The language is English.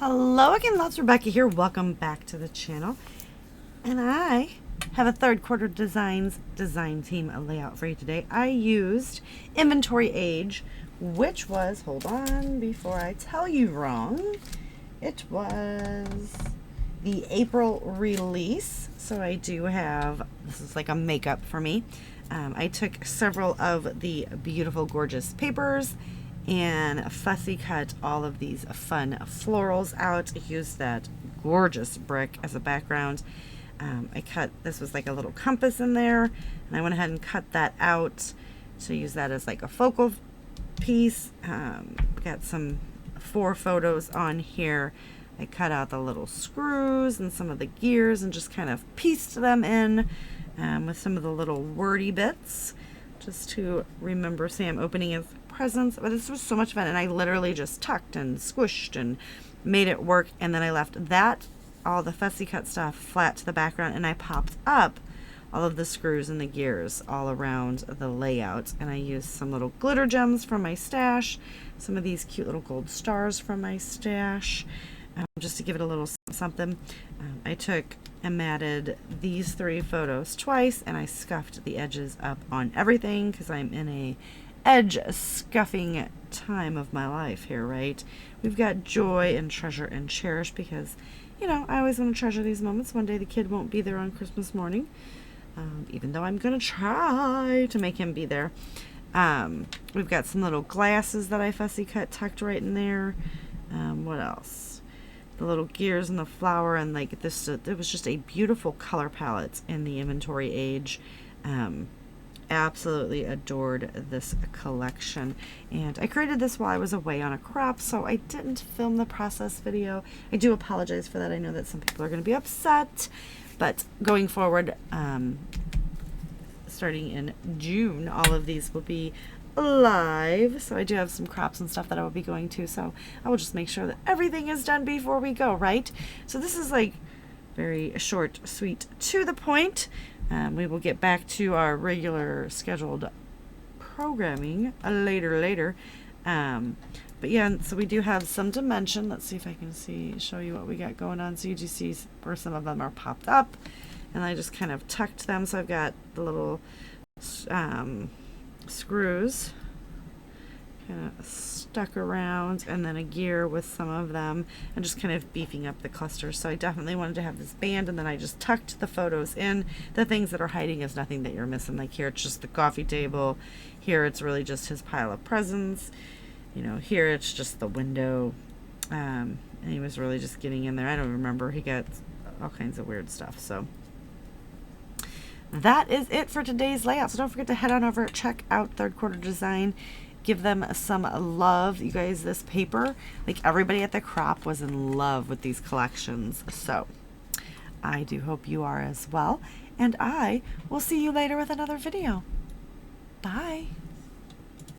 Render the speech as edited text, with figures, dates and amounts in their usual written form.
Hello again, loves. Rebecca here. Welcome back to the channel. And I have a third quarter designs design team layout for you today. I used Inventory Age, which was, hold on before I tell you wrong, it was the April release. So I do have, this is like a makeup for me. I took several of the beautiful, gorgeous papers and fussy cut all of these fun florals out. I used that gorgeous brick as a background. I cut, this was like a little compass in there, and I went ahead and cut that out to use that as like a focal piece. Got some 4 photos on here. I cut out the little screws and some of the gears and just kind of pieced them in with some of the little wordy bits just to remember Sam opening his presents. But this was so much fun, and I literally just tucked and squished and made it work, and then I left that, all the fussy cut stuff, flat to the background, and I popped up all of the screws and the gears all around the layout. And I used some little glitter gems from my stash, some of these cute little gold stars from my stash, just to give it a little something. I took and matted these 3 photos twice, and I scuffed the edges up on everything because I'm in a edge scuffing time of my life here, right? We've got joy and treasure and cherish because, you know, I always want to treasure these moments. One day the kid won't be there on Christmas morning, even though I'm going to try to make him be there. We've got some little glasses that I fussy cut tucked right in there. What else? The little gears and the flower, and like this, it was just a beautiful color palette in the Inventory Age. Absolutely adored this collection, and I created this while I was away on a crop, so I didn't film the process video. I do apologize for that. I know that some people are going to be upset, but going forward, starting in June, all of these will be live. So I do have some crops and stuff that I will be going to, so I will just make sure that everything is done before we go, right? So this is like very short, sweet, to the point. We will get back to our regular scheduled programming later. But yeah, so we do have some dimension. Let's see if I can show you what we got going on. So you do see where some of them are popped up, and I just kind of tucked them. So I've got the little screws kind of stuck around, and then a gear with some of them, and just kind of beefing up the clusters. So I definitely wanted to have this band, and then I just tucked the photos in. The things that are hiding is nothing that you're missing. Like here it's just the coffee table, here it's really just his pile of presents, you know, here it's just the window, and he was really just getting in there. I don't remember, he got all kinds of weird stuff. So that is it for today's layout. So don't forget to head on over, check out Third Quarter Design, give them some love. You guys, this paper, like everybody at the crop was in love with these collections. So I do hope you are as well. And I will see you later with another video. Bye.